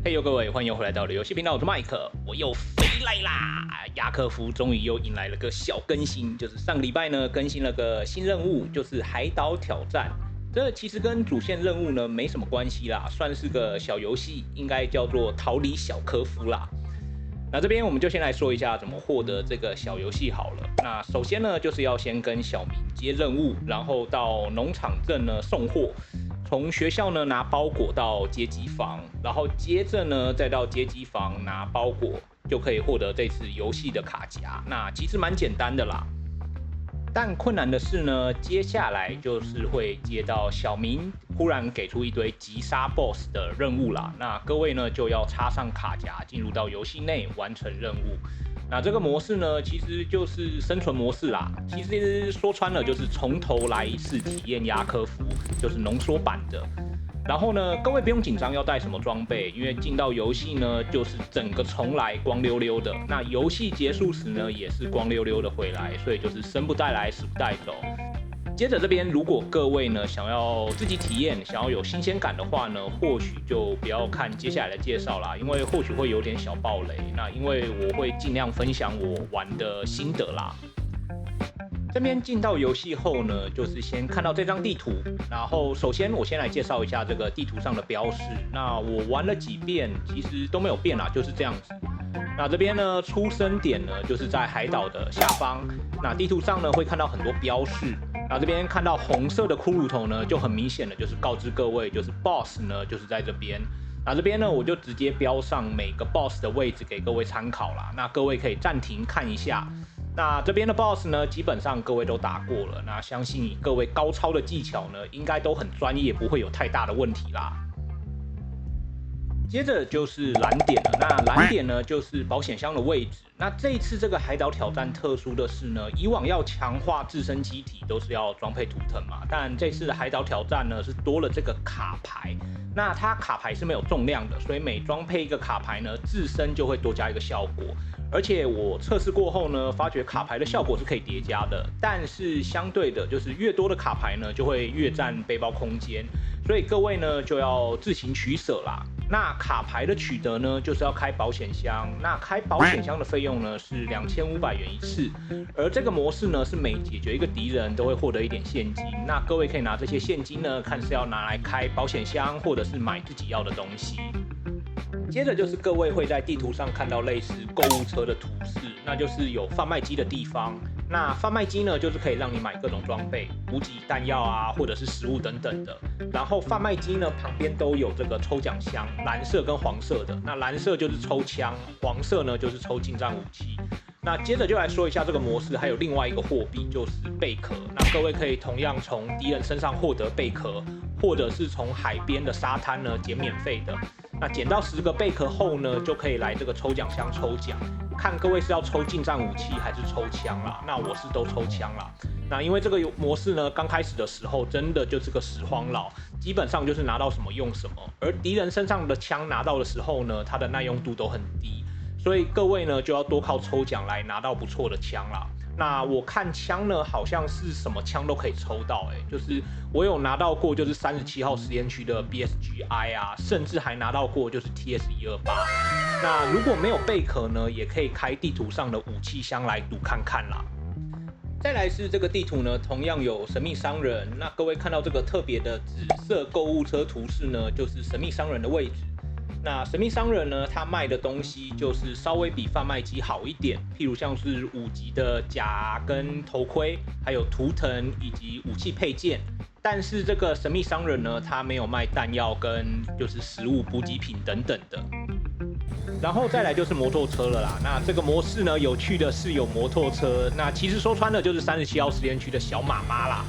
嘿呦，各位，欢迎回来到了游戏频道，我是麦克，我又飞来啦！雅克福终于又迎来了个小更新，就是上个礼拜呢更新了个新任务，就是海岛挑战。这其实跟主线任务呢没什么关系啦，算是个小游戏，应该叫做逃离小科夫啦。那这边我们就先来说一下怎么获得这个小游戏好了。那首先呢，就是要先跟小明接任务，然后到农场镇呢送货。从学校呢拿包裹到街机房，然后接着呢再到街机房拿包裹，就可以获得这次游戏的卡夹。那其实蛮简单的啦，但困难的是呢，接下来就是会接到小明忽然给出一堆击杀 BOSS 的任务啦。那各位呢就要插上卡夹，进入到游戏内完成任务。那这个模式呢，其实就是生存模式啦。其实说穿了，就是从头来一次体验雅科夫，就是浓缩版的。然后呢，各位不用紧张要带什么装备，因为进到游戏呢，就是整个重来，光溜溜的。那游戏结束时呢，也是光溜溜的回来，所以就是生不带来，死不带走。接着这边，如果各位呢想要自己体验，想要有新鲜感的话呢，或许就不要看接下来的介绍啦，因为或许会有点小爆雷。那因为我会尽量分享我玩的心得啦。这边进到游戏后呢，就是先看到这张地图，然后首先我先来介绍一下这个地图上的标示。那我玩了几遍，其实都没有变啦，就是这样子。那这边呢，出生点呢就是在海岛的下方。那地图上呢会看到很多标示。那这边看到红色的骷髅头呢，就很明显的就是告知各位，就是 BOSS 呢就是在这边。那这边呢我就直接标上每个 BOSS 的位置给各位参考啦。那各位可以暂停看一下。那这边的 BOSS 呢，基本上各位都打过了。那相信以各位高超的技巧呢，应该都很专业，不会有太大的问题啦。接着就是蓝点了，那蓝点呢就是保险箱的位置。那这一次这个海岛挑战特殊的是呢，以往要强化自身机体都是要装配图腾嘛，但这次的海岛挑战呢是多了这个卡牌。那它卡牌是没有重量的，所以每装配一个卡牌呢，自身就会多加一个效果。而且我测试过后呢，发觉卡牌的效果是可以叠加的，但是相对的，就是越多的卡牌呢，就会越占背包空间，所以各位呢就要自行取舍啦。那卡牌的取得呢，就是要开保险箱。那开保险箱的费用呢是2500元一次，而这个模式呢是每解决一个敌人都会获得一点现金。那各位可以拿这些现金呢，看是要拿来开保险箱，或者是买自己要的东西。接着就是各位会在地图上看到类似购物车的图示，那就是有贩卖机的地方。那贩卖机呢，就是可以让你买各种装备、补给、弹药啊，或者是食物等等的。然后贩卖机呢旁边都有这个抽奖箱，蓝色跟黄色的。那蓝色就是抽枪，黄色呢就是抽近战武器。那接着就来说一下这个模式，还有另外一个货币就是贝壳。那各位可以同样从敌人身上获得贝壳，或者是从海边的沙滩呢捡免费的。那捡到10个贝壳后呢，就可以来这个抽奖箱抽奖，看各位是要抽近战武器还是抽枪啦。那我是都抽枪啦。那因为这个模式呢，刚开始的时候真的就是个拾荒佬，基本上就是拿到什么用什么。而敌人身上的枪拿到的时候呢，它的耐用度都很低，所以各位呢就要多靠抽奖来拿到不错的枪啦。那我看枪呢，好像是什么枪都可以抽到，就是我有拿到过，就是37号实验区的 BSGI 啊，甚至还拿到过就是 TS128。那如果没有贝壳呢，也可以开地图上的武器箱来赌看看啦。再来是这个地图呢，同样有神秘商人。那各位看到这个特别的紫色购物车图示呢，就是神秘商人的位置。那神秘商人呢，他卖的东西就是稍微比贩卖机好一点，譬如像是5级的甲跟头盔，还有图腾以及武器配件。但是这个神秘商人呢，他没有卖弹药跟就是食物补给品等等的。然后再来就是摩托车了啦。那这个模式呢，有趣的是有摩托车。那其实说穿了就是37号实验区的小马妈啦。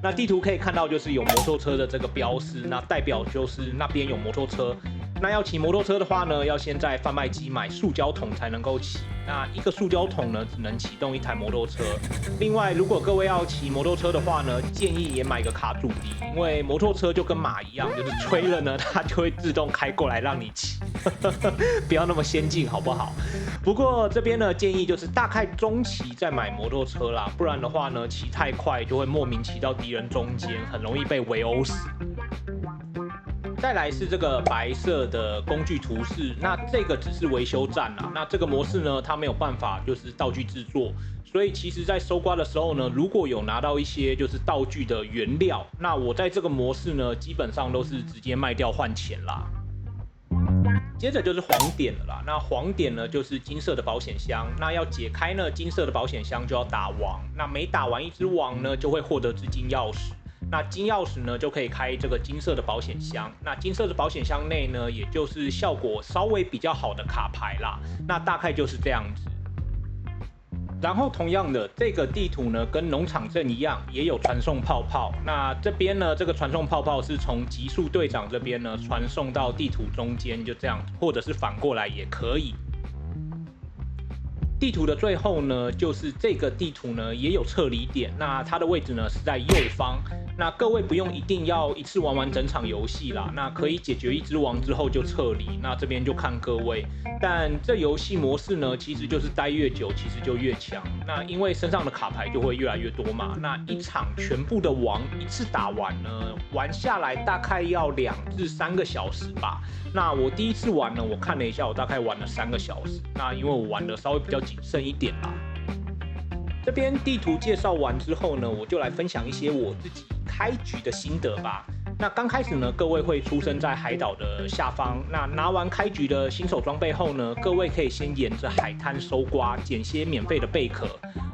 那地图可以看到就是有摩托车的这个标识，那代表就是那边有摩托车。那要骑摩托车的话呢，要先在贩卖机买塑胶桶才能够骑。那一个塑胶桶呢，只能启动一台摩托车。另外，如果各位要骑摩托车的话呢，建议也买个卡阻力，因为摩托车就跟马一样，就是吹了呢，它就会自动开过来让你骑。不要那么先进，好不好？不过这边呢，建议就是大概中期再买摩托车啦，不然的话呢，骑太快就会莫名骑到敌人中间，很容易被围殴死。再来是这个白色的工具图示，那这个只是维修站啦。那这个模式呢，它没有办法就是道具制作，所以其实在收刮的时候呢，如果有拿到一些就是道具的原料，那我在这个模式呢，基本上都是直接卖掉换钱啦。接着就是黄点了啦，那黄点呢就是金色的保险箱，那要解开呢金色的保险箱就要打王，那每打完一只王呢就会获得只金钥匙，那金钥匙呢就可以开这个金色的保险箱，那金色的保险箱内呢也就是效果稍微比较好的卡牌啦，那大概就是这样子。然后同样的，这个地图呢跟农场镇一样，也有传送泡泡。那这边呢，这个传送泡泡是从极速队长这边呢传送到地图中间，就这样，或者是反过来也可以。地图的最后呢，就是这个地图呢也有撤离点，那它的位置呢是在右方。那各位不用一定要一次玩完整场游戏啦，那可以解决一只王之后就撤离，那这边就看各位。但这游戏模式呢，其实就是待越久，其实就越强。那因为身上的卡牌就会越来越多嘛，那一场全部的王一次打完呢，玩下来大概要2至3个小时吧。那我第一次玩呢，我看了一下，我大概玩了3个小时。那因为我玩的稍微比较谨慎一点啦。这边地图介绍完之后呢，我就来分享一些我自己开局的心得吧。那刚开始呢，各位会出生在海岛的下方。那拿完开局的新手装备后呢，各位可以先沿着海滩搜刮，捡些免费的贝壳。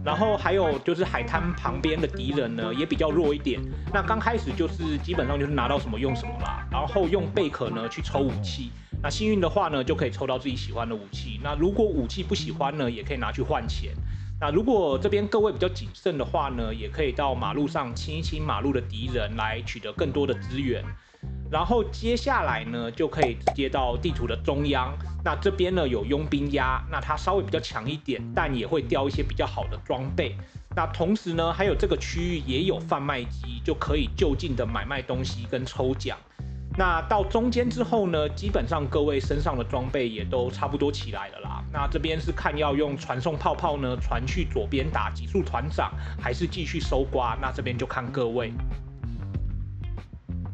然后还有就是海滩旁边的敌人呢，也比较弱一点。那刚开始就是基本上就是拿到什么用什么啦。然后用贝壳呢去抽武器。那幸运的话呢，就可以抽到自己喜欢的武器。那如果武器不喜欢呢，也可以拿去换钱。那如果这边各位比较谨慎的话呢，也可以到马路上清一清马路的敌人，来取得更多的资源。然后接下来呢，就可以直接到地图的中央。那这边呢有佣兵鸭，那它稍微比较强一点，但也会掉一些比较好的装备。那同时呢，还有这个区域也有贩卖机，就可以就近的买卖东西跟抽奖。那到中间之后呢，基本上各位身上的装备也都差不多起来了啦。那这边是看要用传送泡泡呢传去左边打极速团长，还是继续搜刮，那这边就看各位。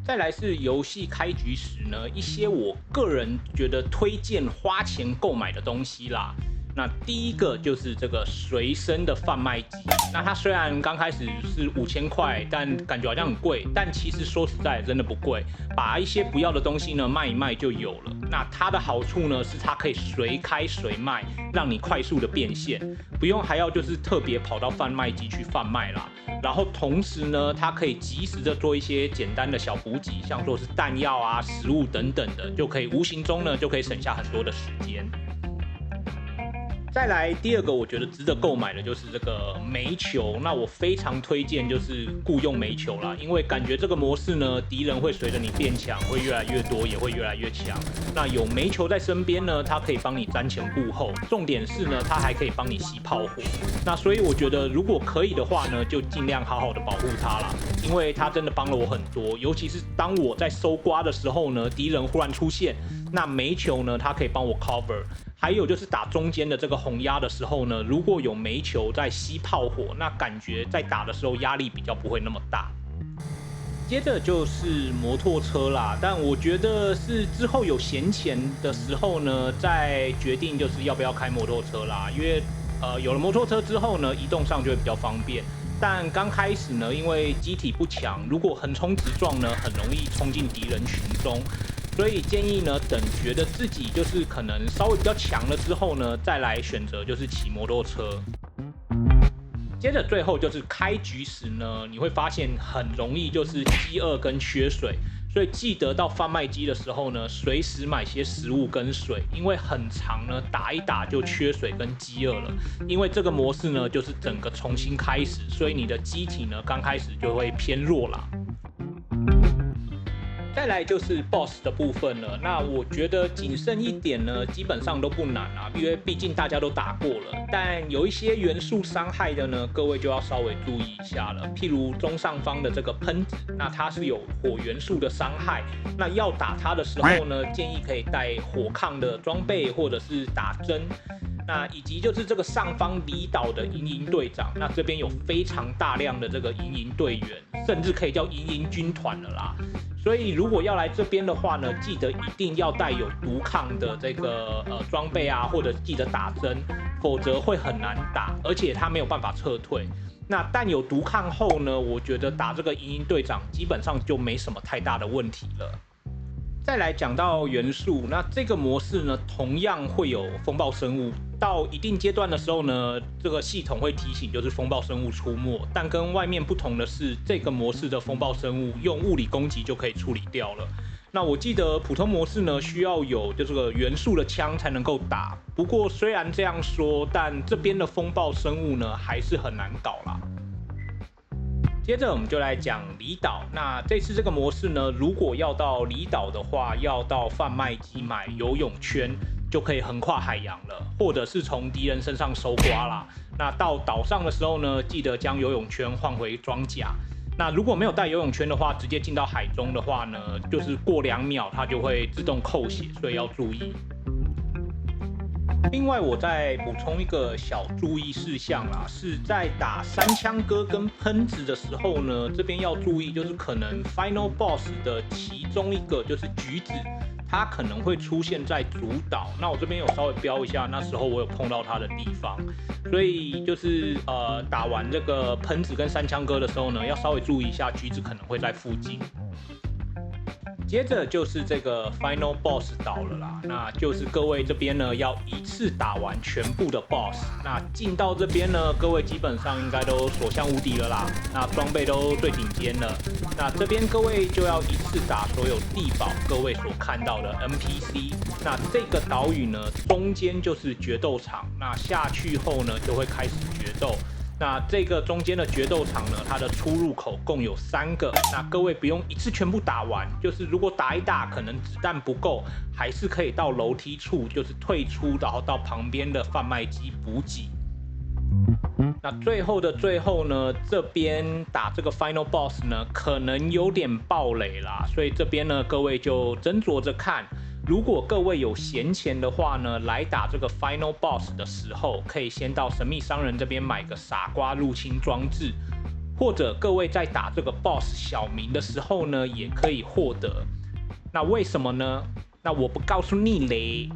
再来是游戏开局时呢，一些我个人觉得推荐花钱购买的东西啦。那第一个就是这个随身的贩卖机，那它虽然刚开始是5000块，但感觉好像很贵，但其实说实在真的不贵，把一些不要的东西呢卖一卖就有了。那它的好处呢是它可以随开随卖，让你快速的变现，不用还要就是特别跑到贩卖机去贩卖啦。然后同时呢，它可以及时的做一些简单的小补给，像说是弹药啊、食物等等的，就可以无形中呢就可以省下很多的时间。再来第二个我觉得值得购买的就是这个煤球，那我非常推荐就是雇用煤球啦，因为感觉这个模式呢，敌人会随着你变强，会越来越多，也会越来越强。那有煤球在身边呢，它可以帮你瞻前顾后，重点是呢，它还可以帮你吸炮火。那所以我觉得如果可以的话呢，就尽量好好的保护它啦，因为它真的帮了我很多，尤其是当我在搜刮的时候呢，敌人忽然出现，那煤球呢，它可以帮我 cover。还有就是打中间的这个红鸭的时候呢，如果有煤球在吸炮火，那感觉在打的时候压力比较不会那么大。接着就是摩托车啦，但我觉得是之后有闲钱的时候呢，再决定就是要不要开摩托车啦，因为有了摩托车之后呢，移动上就会比较方便。但刚开始呢，因为机体不强，如果横冲直撞呢，很容易冲进敌人群中。所以建议呢，等觉得自己就是可能稍微比较强了之后呢，再来选择就是骑摩托车。接着最后就是开局时呢，你会发现很容易就是饥饿跟缺水，所以记得到贩卖机的时候呢，随时买些食物跟水，因为很长呢，打一打就缺水跟饥饿了。因为这个模式呢，就是整个重新开始，所以你的机体呢，刚开始就会偏弱啦。再来就是 BOSS 的部分了，那我觉得谨慎一点呢，基本上都不难啊，因为毕竟大家都打过了。但有一些元素伤害的呢，各位就要稍微注意一下了。譬如中上方的这个喷子，那它是有火元素的伤害，那要打它的时候呢，建议可以带火抗的装备或者是打针。那以及就是这个上方离岛的营营队长，那这边有非常大量的这个营营队员，甚至可以叫营营军团了啦。所以如果要来这边的话呢，记得一定要带有毒抗的这个装备啊，或者记得打针，否则会很难打，而且他没有办法撤退。那但有毒抗后呢，我觉得打这个营营队长基本上就没什么太大的问题了。再来讲到元素，那这个模式呢，同样会有风暴生物。到一定阶段的时候呢，这个系统会提醒就是风暴生物出没，但跟外面不同的是，这个模式的风暴生物用物理攻击就可以处理掉了。那我记得普通模式呢，需要有就这个元素的枪才能够打。不过虽然这样说，但这边的风暴生物呢，还是很难搞啦。接着我们就来讲离岛。那这次这个模式呢，如果要到离岛的话，要到贩卖机买游泳圈，就可以横跨海洋了，或者是从敌人身上搜刮啦。那到岛上的时候呢，记得将游泳圈换回装甲。那如果没有带游泳圈的话，直接进到海中的话呢，就是过2秒它就会自动扣血，所以要注意。另外，我再补充一个小注意事项啦，是在打三枪哥跟喷子的时候呢，这边要注意，就是可能 Final Boss 的其中一个就是橘子，它可能会出现在主岛。那我这边有稍微标一下，那时候我有碰到它的地方，所以就是打完这个喷子跟三枪哥的时候呢，要稍微注意一下，橘子可能会在附近。接着就是这个 Final Boss 岛了啦，那就是各位这边呢要一次打完全部的 Boss。那进到这边呢，各位基本上应该都所向无敌了啦，那装备都最顶尖了。那这边各位就要一次打所有地堡，各位所看到的 NPC。那这个岛屿呢，中间就是决斗场，那下去后呢就会开始决斗。那这个中间的决斗场呢，它的出入口共有3个。那各位不用一次全部打完，就是如果打一打可能子弹不够，还是可以到楼梯处就是退出，然后到旁边的贩卖机补给。那最后的最后呢，这边打这个 Final Boss 呢，可能有点爆雷啦，所以这边呢各位就斟酌着看。如果各位有闲钱的话呢，来打这个 Final Boss 的时候，可以先到神秘商人这边买个傻瓜入侵装置，或者各位在打这个 Boss 小明的时候呢，也可以获得。那为什么呢？那我不告诉你嘞。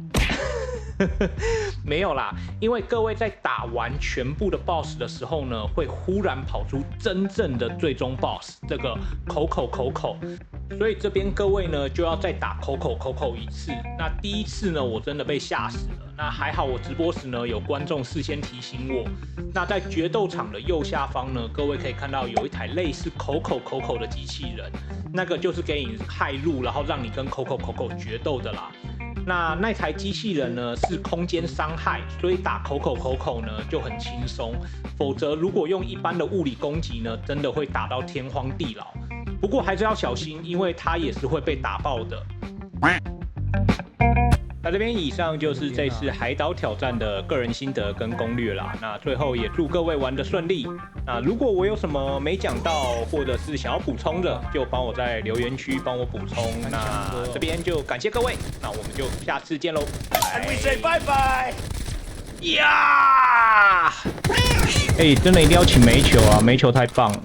没有啦，因为各位在打完全部的 BOSS 的时候呢，会忽然跑出真正的最终 BOSS 这个口口，所以这边各位呢就要再打口口一次。那第一次呢，我真的被吓死了。那还好我直播时呢有观众事先提醒我。那在决斗场的右下方呢，各位可以看到有一台类似口口的机器人，那个就是给你骇入，然后让你跟口口决斗的啦。那台机器人呢是空间伤害，所以打口口呢就很轻松。否则如果用一般的物理攻击呢，真的会打到天荒地老。不过还是要小心，因为它也是会被打爆的。那这边以上就是这次海岛挑战的个人心得跟攻略啦。那最后也祝各位玩得顺利。那如果我有什么没讲到，或者是想要补充的，就帮我在留言区帮我补充。那这边就感谢各位，那我们就下次见喽。And we say bye bye. 呀！真的一定要请煤球啊，煤球太棒了。